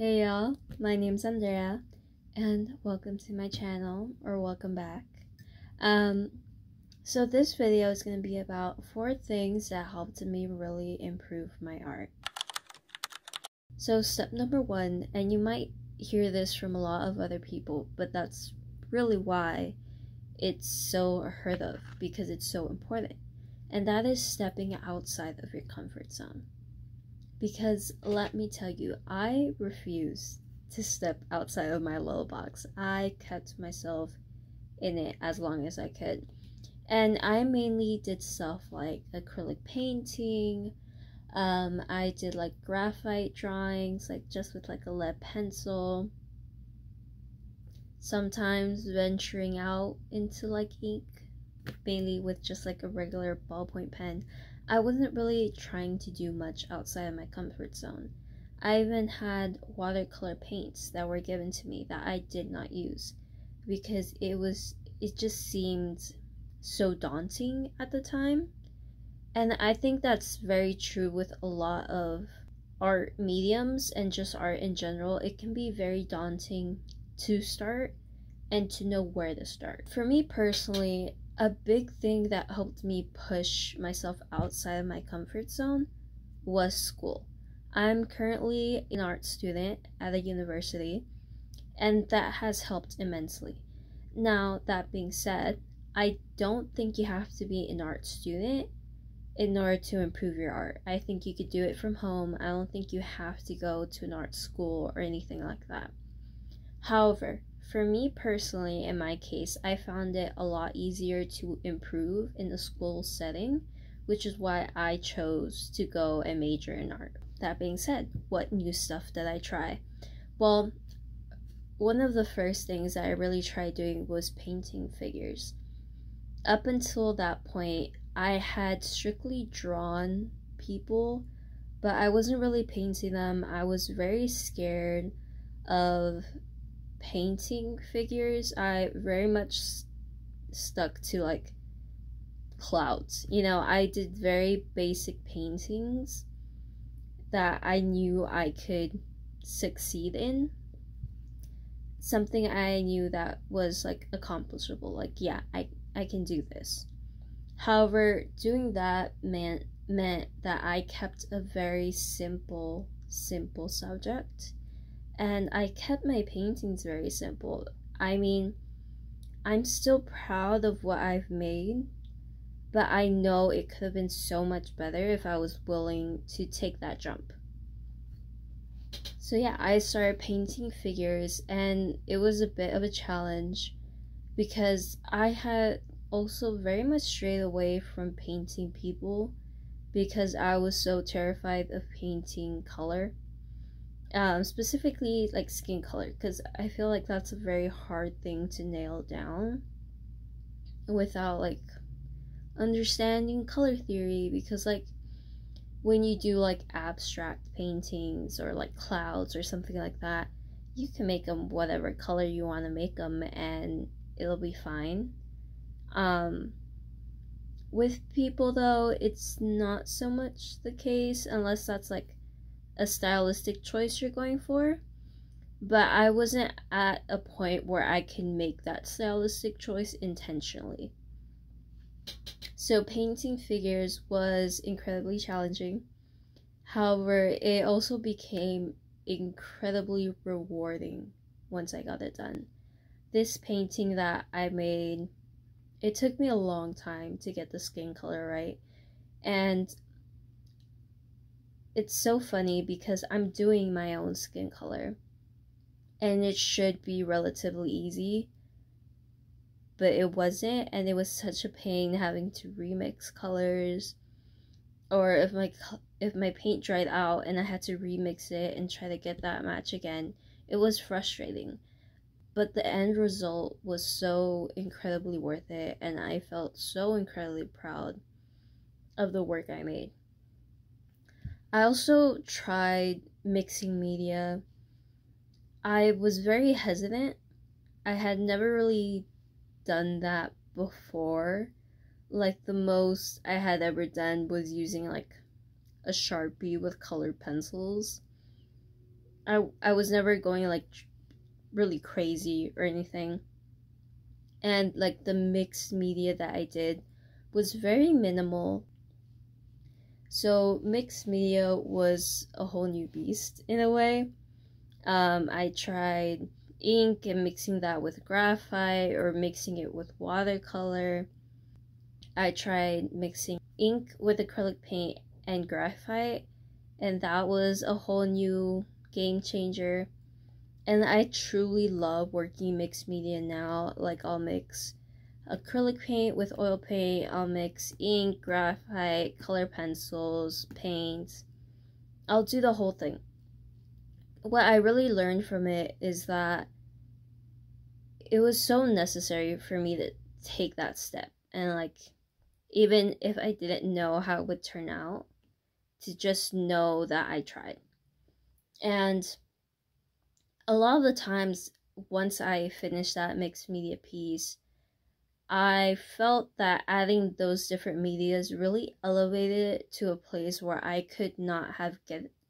Hey y'all, my name's Andrea, and welcome to my channel, or welcome back. Um, so this video is going to be about 4 things that helped me really improve my art. So step number 1, and you might hear this from a lot of other people, but that's really why it's so heard of, because it's so important, and that is stepping outside of your comfort zone. Because let me tell you, I refuse to step outside of my little box. I kept myself in it as long as I could. And I mainly did stuff like acrylic painting. I did like graphite drawings, like just with like a lead pencil. Sometimes venturing out into like ink, mainly with just like a regular ballpoint pen. I wasn't really trying to do much outside of my comfort zone. I even had watercolor paints that were given to me that I did not use because it just seemed so daunting at the time. And I think that's very true with a lot of art mediums and just art in general. It can be very daunting to start and to know where to start. For me personally, a big thing that helped me push myself outside of my comfort zone was school. I'm currently an art student at a university, and that has helped immensely. Now, that being said, I don't think you have to be an art student in order to improve your art. I think you could do it from home. I don't think you have to go to an art school or anything like that. However, for me personally, in my case, I found it a lot easier to improve in the school setting, which is why I chose to go and major in art. That being said, what new stuff did I try? Well, one of the first things that I really tried doing was painting figures. Up until that point, I had strictly drawn people, but I wasn't really painting them. I was very scared of painting figures. I very much stuck to like clouds. I did very basic paintings that I knew I could succeed in. Something I knew that was like accomplishable. Like, yeah, I can do this. However, doing that meant that I kept a very simple subject. And I kept my paintings very simple. I mean, I'm still proud of what I've made, but I know it could have been so much better if I was willing to take that jump. So yeah, I started painting figures, and it was a bit of a challenge because I had also very much strayed away from painting people because I was so terrified of painting color. Specifically like skin color, because I feel like that's a very hard thing to nail down without like understanding color theory, because like when you do like abstract paintings or like clouds or something like that, you can make them whatever color you want to make them and it'll be fine. With people though, it's not so much the case unless that's like a stylistic choice you're going for, but I wasn't at a point where I can make that stylistic choice intentionally. So painting figures was incredibly challenging. However, it also became incredibly rewarding once I got it done. This painting that I made, it took me a long time to get the skin color right, and it's so funny because I'm doing my own skin color and it should be relatively easy, but it wasn't, and it was such a pain having to remix colors, or if my paint dried out and I had to remix it and try to get that match again. It was frustrating, but the end result was so incredibly worth it, and I felt so incredibly proud of the work I made. I also tried mixing media. I was very hesitant. I had never really done that before. Like, the most I had ever done was using like a Sharpie with colored pencils. I was never going like really crazy or anything. And like the mixed media that I did was very minimal. So mixed media was a whole new beast in a way. I tried ink and mixing that with graphite or mixing it with watercolor. I tried mixing ink with acrylic paint and graphite, and that was a whole new game changer. And I truly love working mixed media now. Like, I'll mix acrylic paint with oil paint, I'll mix ink, graphite, color pencils, paints. I'll do the whole thing. What I really learned from it is that it was so necessary for me to take that step. And like, even if I didn't know how it would turn out, to just know that I tried. And a lot of the times, once I finished that mixed media piece, I felt that adding those different medias really elevated it to a place where I could not have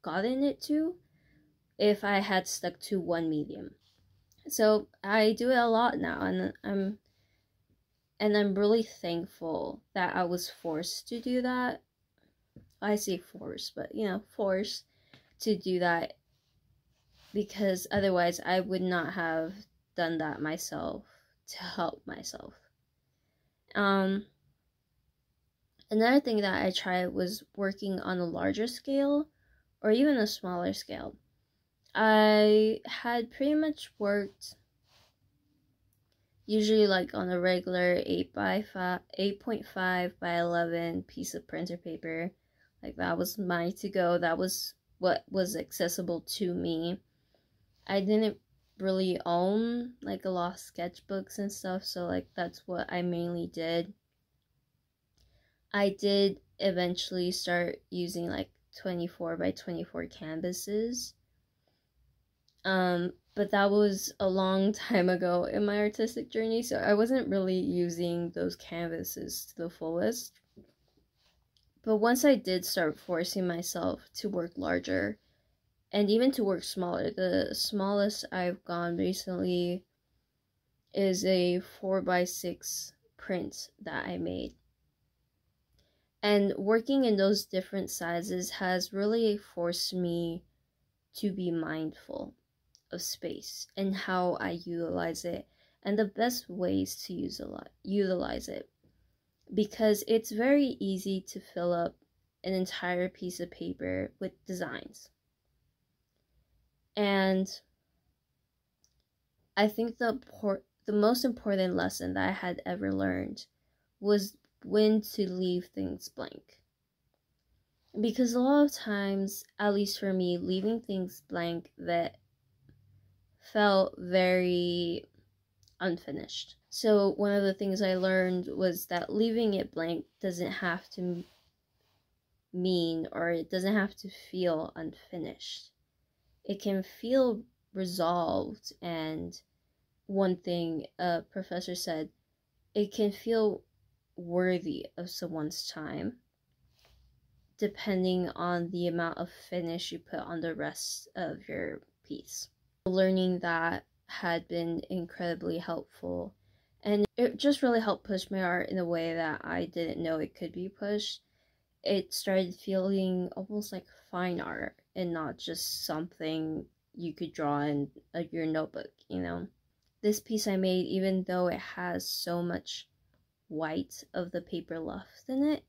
gotten it to if I had stuck to one medium. So I do it a lot now, and I'm really thankful that I was forced to do that. I say forced, but forced to do that, because otherwise I would not have done that myself to help myself. Another thing that I tried was working on a larger scale or even a smaller scale. I had pretty much worked usually like on a regular 8.5 by 11 piece of printer paper. Like, that was my to-go. That was what was accessible to me. I didn't really own like a lot of sketchbooks and stuff, so like that's what I mainly did. I did eventually start using like 24 by 24 canvases. But that was a long time ago in my artistic journey, so I wasn't really using those canvases to the fullest. But once I did start forcing myself to work larger and even to work smaller, the smallest I've gone recently is a 4x6 print that I made. And working in those different sizes has really forced me to be mindful of space and how I utilize it and the best ways to utilize it. Because it's very easy to fill up an entire piece of paper with designs. And I think the most important lesson that I had ever learned was when to leave things blank. Because a lot of times, at least for me, leaving things blank that felt very unfinished. So one of the things I learned was that leaving it blank doesn't have to mean, or it doesn't have to feel unfinished. It can feel resolved, and one thing a professor said, it can feel worthy of someone's time, depending on the amount of finish you put on the rest of your piece. Learning that had been incredibly helpful, and it just really helped push my art in a way that I didn't know it could be pushed. It started feeling almost like fine art and not just something you could draw in your notebook, This piece I made, even though it has so much white of the paper left in it,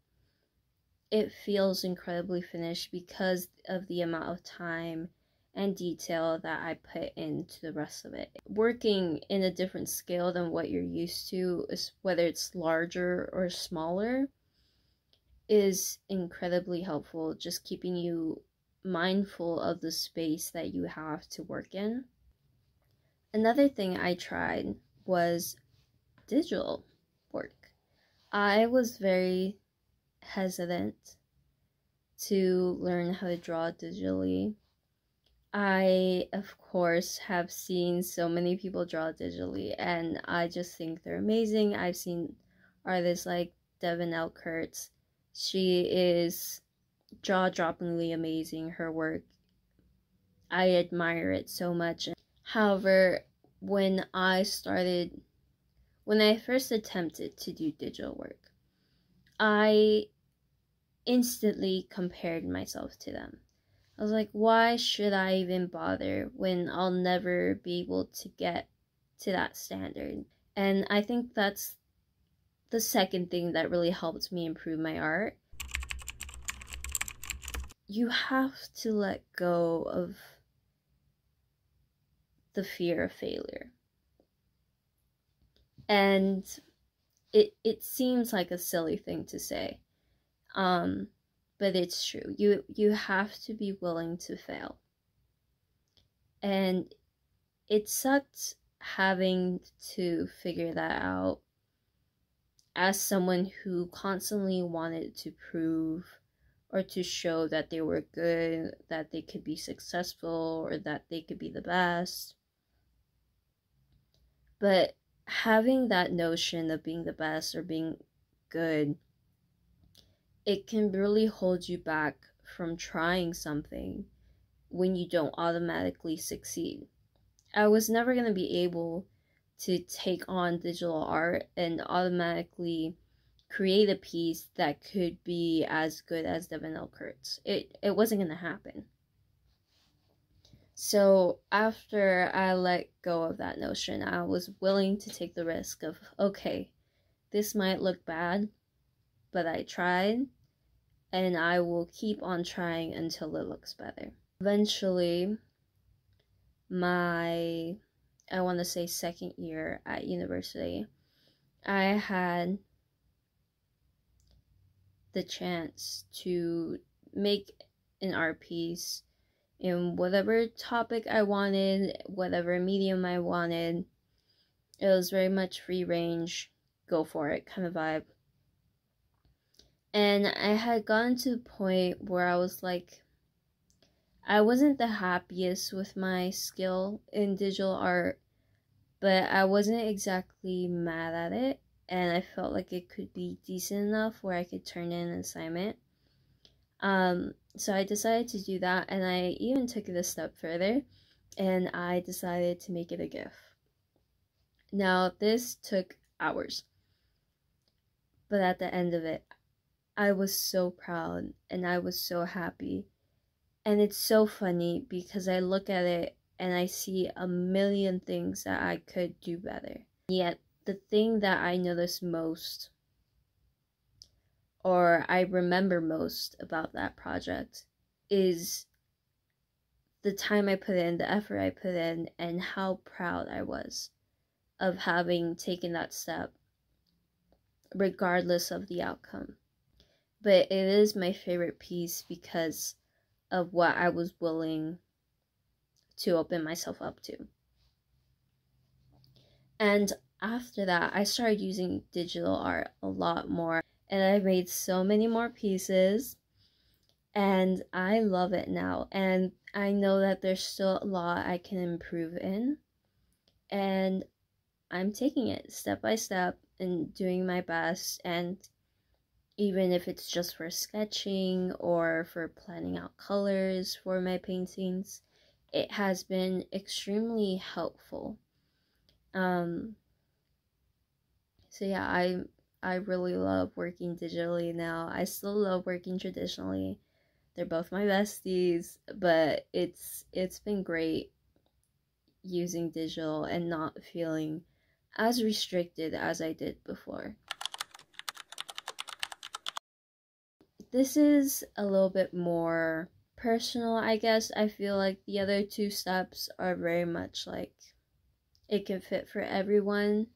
it feels incredibly finished because of the amount of time and detail that I put into the rest of it. Working in a different scale than what you're used to, whether it's larger or smaller, is incredibly helpful, just keeping you mindful of the space that you have to work in. Another thing I tried was digital work. I was very hesitant to learn how to draw digitally. I, of course, have seen so many people draw digitally, and I just think they're amazing. I've seen artists like Devin L. Kurtz. She is jaw-droppingly amazing. Her work I admire it so much. However, when I first attempted to do digital work, I instantly compared myself to them. I was like, why should I even bother when I'll never be able to get to that standard? And I think that's the second thing that really helped me improve my art. You have to let go of the fear of failure. And it seems like a silly thing to say, but it's true. You have to be willing to fail. And it sucked having to figure that out as someone who constantly wanted to prove or to show that they were good, that they could be successful, or that they could be the best. But having that notion of being the best or being good, it can really hold you back from trying something when you don't automatically succeed. I was never going to be able to take on digital art and automatically create a piece that could be as good as Devin L. Kurtz. It wasn't going to happen. So after I let go of that notion, I was willing to take the risk of, okay, this might look bad, but I tried, and I will keep on trying until it looks better. Eventually, I want to say second year at university, I had the chance to make an art piece in whatever topic I wanted, whatever medium I wanted. It was very much free range, go for it kind of vibe. And I had gotten to the point where I was like, I wasn't the happiest with my skill in digital art, but I wasn't exactly mad at it, and I felt like it could be decent enough where I could turn in an assignment. So I decided to do that, and I even took it a step further, and I decided to make it a GIF. Now, this took hours, but at the end of it, I was so proud, and I was so happy. And it's so funny because I look at it and I see a million things that I could do better. Yet, the thing that I notice most, or I remember most about that project, is the time I put in, the effort I put in, and how proud I was of having taken that step, regardless of the outcome. But it is my favorite piece because of what I was willing to open myself up to. And after that, I started using digital art a lot more, and I've made so many more pieces, and I love it now. And I know that there's still a lot I can improve in, and I'm taking it step by step and doing my best. And even if it's just for sketching or for planning out colors for my paintings, it has been extremely helpful. So yeah, I really love working digitally now. I still love working traditionally. They're both my besties, but it's been great using digital and not feeling as restricted as I did before. This is a little bit more personal, I guess. I feel like the other two steps are very much like it can fit for everyone.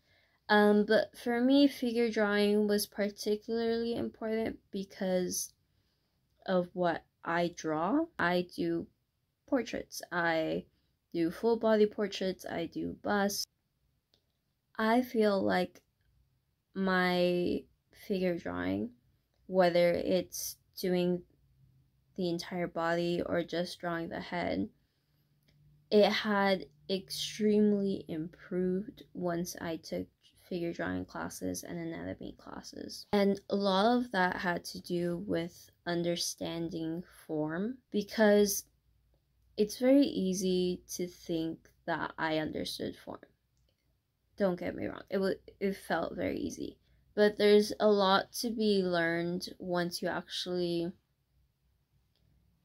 But for me, figure drawing was particularly important because of what I draw. I do portraits. I do full body portraits. I do busts. I feel like my figure drawing, whether it's doing the entire body or just drawing the head, it had extremely improved once I took figure drawing classes and anatomy classes. And a lot of that had to do with understanding form, because It's very easy to think that I understood form. Don't get me wrong, it felt very easy. But there's a lot to be learned once you actually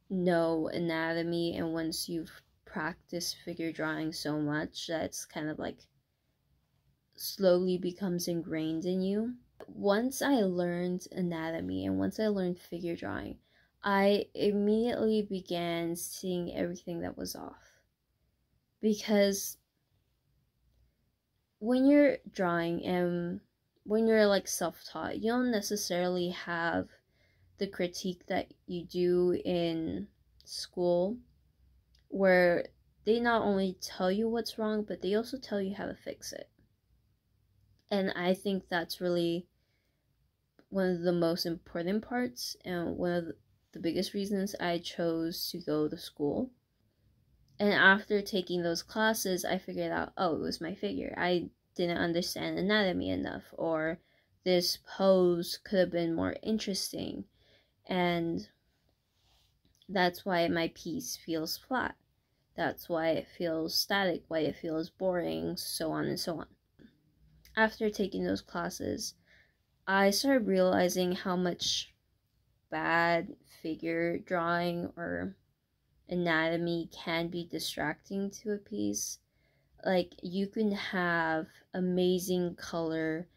know anatomy, and once you've practiced figure drawing so much that it's kind of like slowly becomes ingrained in you. Once I learned anatomy and once I learned figure drawing, I immediately began seeing everything that was off. Because when you're drawing and when you're like self-taught, you don't necessarily have the critique that you do in school, where they not only tell you what's wrong, but they also tell you how to fix it. And I think that's really one of the most important parts, and one of the biggest reasons I chose to go to school. And after taking those classes, I figured out, oh, it was my figure. I didn't understand anatomy enough, or this pose could have been more interesting, and that's why my piece feels flat. That's why it feels static, why it feels boring, so on and so on. After taking those classes, I started realizing how much bad figure drawing or anatomy can be distracting to a piece. Like, you can have amazing color,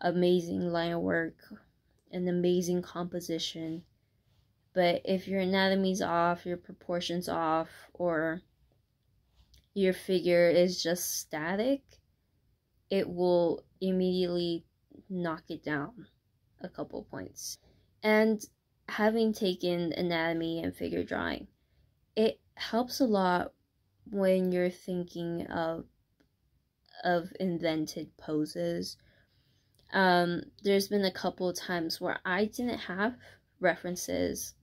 amazing line work, and amazing composition, but if your anatomy's off, your proportions off, or your figure is just static, it will immediately knock it down a couple points. And having taken anatomy and figure drawing, it helps a lot when you're thinking of invented poses. There's been a couple of times where I didn't have references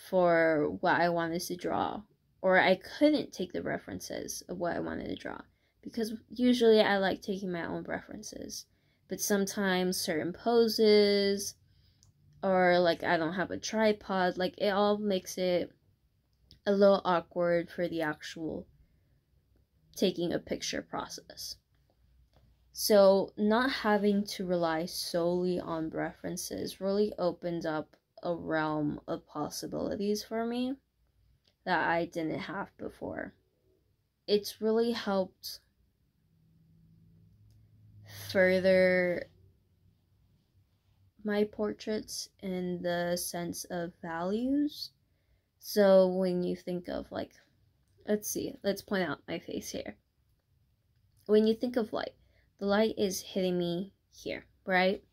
for what I wanted to draw, or I couldn't take the references of what I wanted to draw, because usually I like taking my own references, but sometimes certain poses, or like I don't have a tripod, like it all makes it a little awkward for the actual taking a picture process. So not having to rely solely on references really opened up a realm of possibilities for me that I didn't have before. It's really helped further my portraits in the sense of values. So when you think of, like, let's point out my face here. When you think of light, the light is hitting me here, right?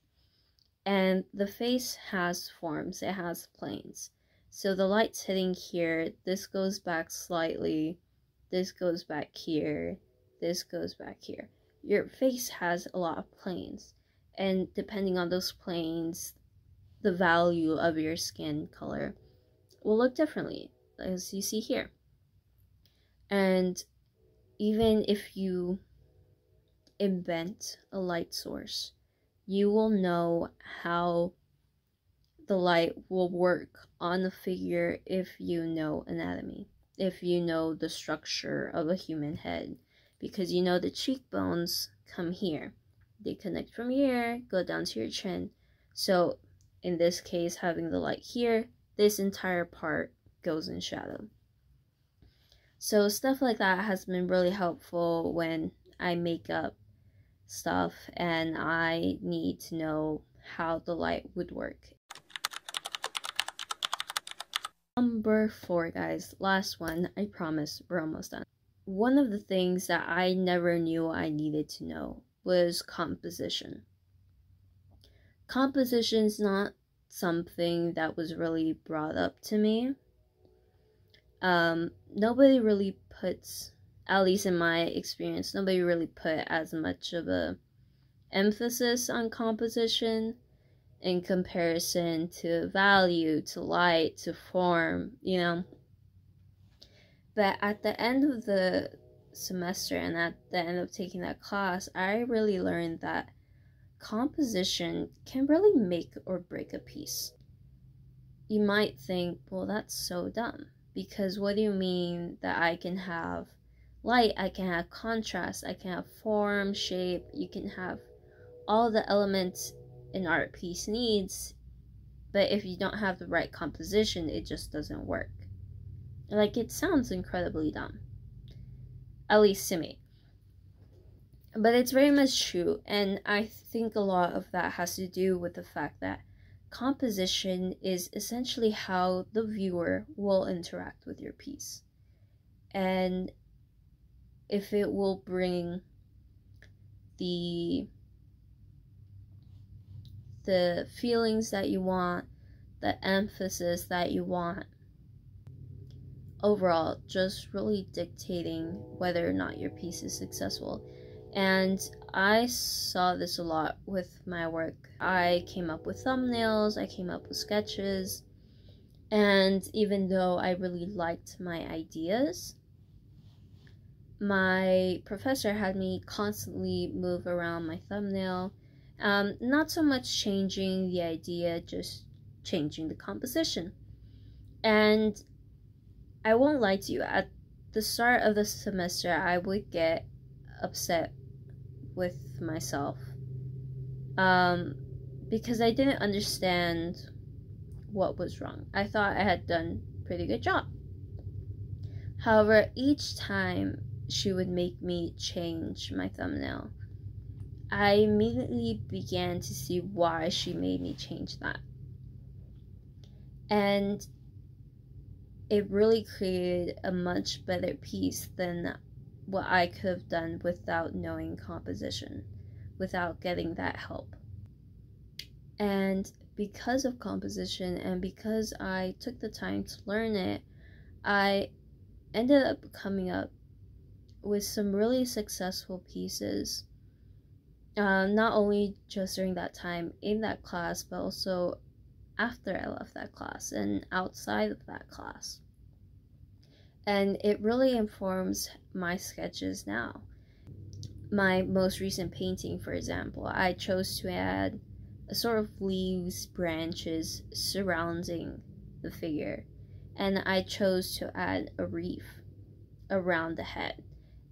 And the face has forms, it has planes. So the light's hitting here, this goes back slightly, this goes back here, this goes back here. Your face has a lot of planes, and depending on those planes, the value of your skin color will look differently, as you see here. And even if you invent a light source, you will know how the light will work on the figure if you know anatomy, if you know the structure of a human head, because you know the cheekbones come here, they connect from here, go down to your chin. So in this case, having the light here, this entire part goes in shadow. So stuff like that has been really helpful when I make up stuff and I need to know how the light would work. Number 4, guys, last one, I promise, we're almost done. One of the things that I never knew I needed to know was composition. Composition's not something that was really brought up to me. Nobody really puts, at least in my experience, nobody really put as much of a emphasis on composition in comparison to value, to light, to form, you know. But at the end of the semester and at the end of taking that class, I really learned that composition can really make or break a piece. You might think, well, that's so dumb, because what do you mean that I can have light, I can have contrast, I can have form, shape, you can have all the elements an art piece needs, but if you don't have the right composition, it just doesn't work. Like, it sounds incredibly dumb, at least to me. But it's very much true, and I think a lot of that has to do with the fact that composition is essentially how the viewer will interact with your piece. And if it will bring the feelings that you want, the emphasis that you want, overall, just really dictating whether or not your piece is successful. And I saw this a lot with my work. I came up with thumbnails, I came up with sketches, and even though I really liked my ideas, my professor had me constantly move around my thumbnail. Not so much changing the idea, just changing the composition. And I won't lie to you, at the start of the semester, I would get upset with myself because I didn't understand what was wrong. I thought I had done a pretty good job. However, each time she would make me change my thumbnail, I immediately began to see why she made me change that. And it really created a much better piece than what I could have done without knowing composition, without getting that help. And because of composition and because I took the time to learn it, I ended up coming up with some really successful pieces, not only just during that time in that class, but also after I left that class and outside of that class. And it really informs my sketches now. My most recent painting, for example, I chose to add a sort of leaves, branches surrounding the figure, and I chose to add a wreath around the head,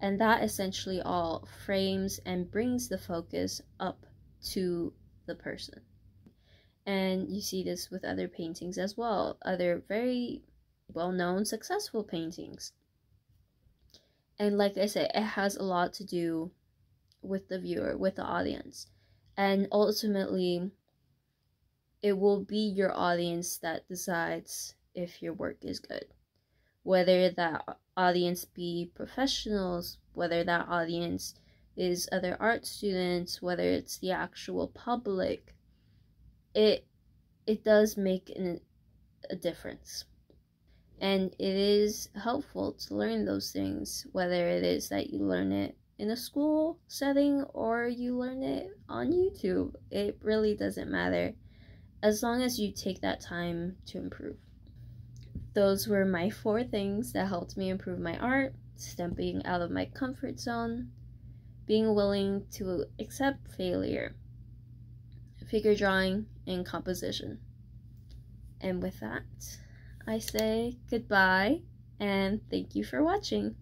and that essentially all frames and brings the focus up to the person. And you see this with other paintings as well, other very well-known, successful paintings. And like I said, it has a lot to do with the viewer, with the audience. And ultimately, it will be your audience that decides if your work is good. Whether that audience be professionals, whether that audience is other art students, whether it's the actual public, it does make a difference. And it is helpful to learn those things, whether it is that you learn it in a school setting or you learn it on YouTube. It really doesn't matter, as long as you take that time to improve. Those were my 4 things that helped me improve my art: stepping out of my comfort zone, being willing to accept failure, figure drawing, and composition. And with that, I say goodbye and thank you for watching.